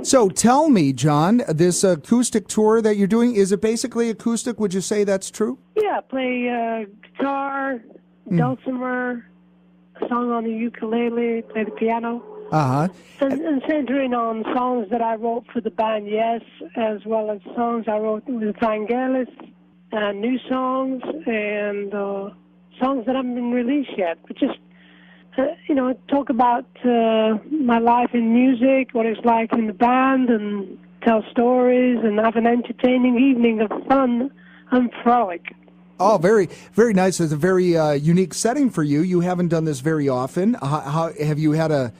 So tell me, John, this acoustic tour that you're doing, is it basically acoustic? Would you say that's true? Yeah, play guitar, dulcimer, a song on the ukulele, play the piano. Uh-huh. And centering on songs that I wrote for the band Yes, as well as songs I wrote with Vangelis, new songs, and songs that haven't been released yet. But just, talk about my life in music, what it's like in the band, and tell stories, and have an entertaining evening of fun and frolic. Oh, very, very nice. It's a very unique setting for you. You haven't done this very often. How have you had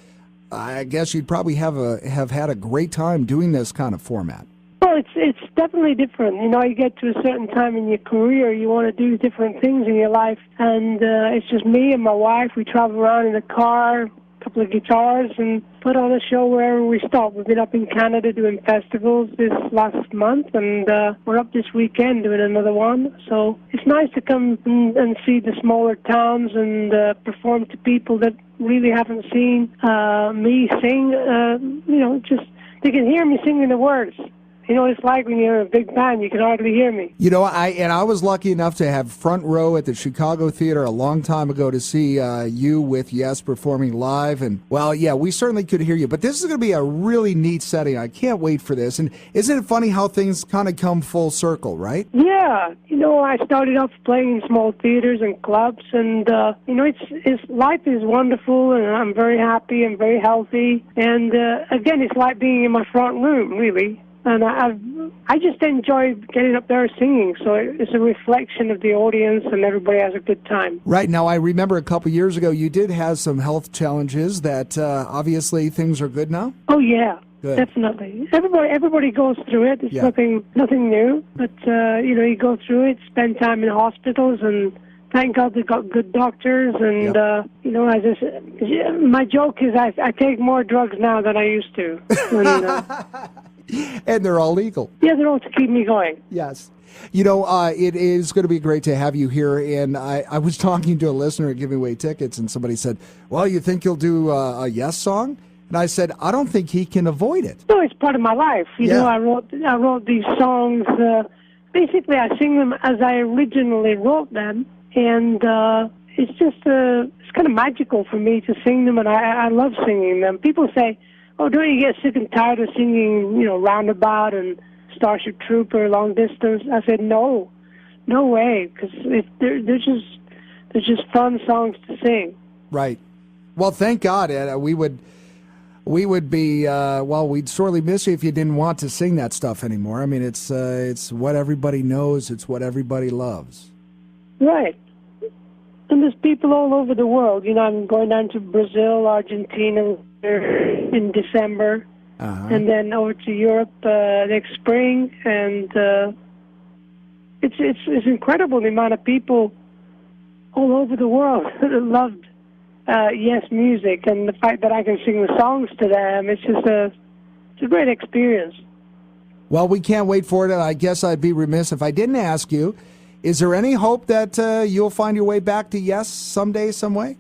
I guess you'd probably have had a great time doing this kind of format. Well, it's definitely different. You get to a certain time in your career, you want to do different things in your life, and it's just me and my wife. We travel around in a car, a couple of guitars, and put on a show wherever we stop. We've been up in Canada doing festivals this last month, and we're up this weekend doing another one. So it's nice to come and see the smaller towns and perform to people that really haven't seen me sing. Just they can hear me singing the words. It's like when you're a big band, you can hardly hear me. I was lucky enough to have front row at the Chicago Theater a long time ago to see you with Yes performing live. And, well, yeah, we certainly could hear you. But this is going to be a really neat setting. I can't wait for this. And isn't it funny how things kind of come full circle, right? Yeah. I started off playing in small theaters and clubs. And, life is wonderful, and I'm very happy and very healthy. And, again, it's like being in my front room, really. And I just enjoy getting up there singing, so it's a reflection of the audience, and everybody has a good time. Right. Now, I remember a couple years ago you did have some health challenges that obviously things are good now? Oh, yeah. Good. Definitely. Everybody goes through it. It's nothing new. But, you go through it, spend time in hospitals, and thank God they've got good doctors. And, my joke is I take more drugs now than I used to. And they're all legal. Yeah, they're all to keep me going. Yes. It is going to be great to have you here. And I was talking to a listener giving away tickets, and somebody said, well, you think you'll do a Yes song? And I said, I don't think he can avoid it. No, it's part of my life. I wrote these songs. Basically, I sing them as I originally wrote them. And it's just it's kind of magical for me to sing them, and I love singing them. People say, oh, don't you get sick and tired of singing, Roundabout and Starship Trooper, Long Distance? I said, no way, because they're just fun songs to sing. Right. Well, thank God, Ed. We would be, we'd sorely miss you if you didn't want to sing that stuff anymore. I mean, it's what everybody knows. It's what everybody loves. Right. And there's people all over the world. I'm going down to Brazil, Argentina in December, and then over to Europe next spring. And it's incredible the amount of people all over the world that loved Yes music, and the fact that I can sing the songs to them. It's just it's a great experience. Well, we can't wait for it, and I guess I'd be remiss if I didn't ask you, is there any hope that you'll find your way back to Yes someday, some way?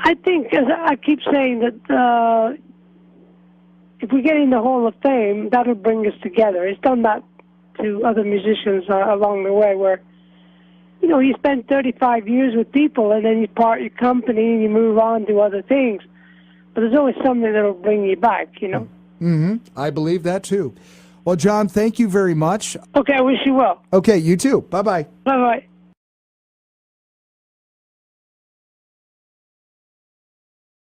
I think, as I keep saying, that if we get in the Hall of Fame, that'll bring us together. It's done that to other musicians along the way, where, you spend 35 years with people, and then you part your company and you move on to other things. But there's always something that'll bring you back, Mm-hmm. I believe that, too. Well, John, thank you very much. Okay, I wish you well. Okay, you too. Bye-bye. Bye-bye.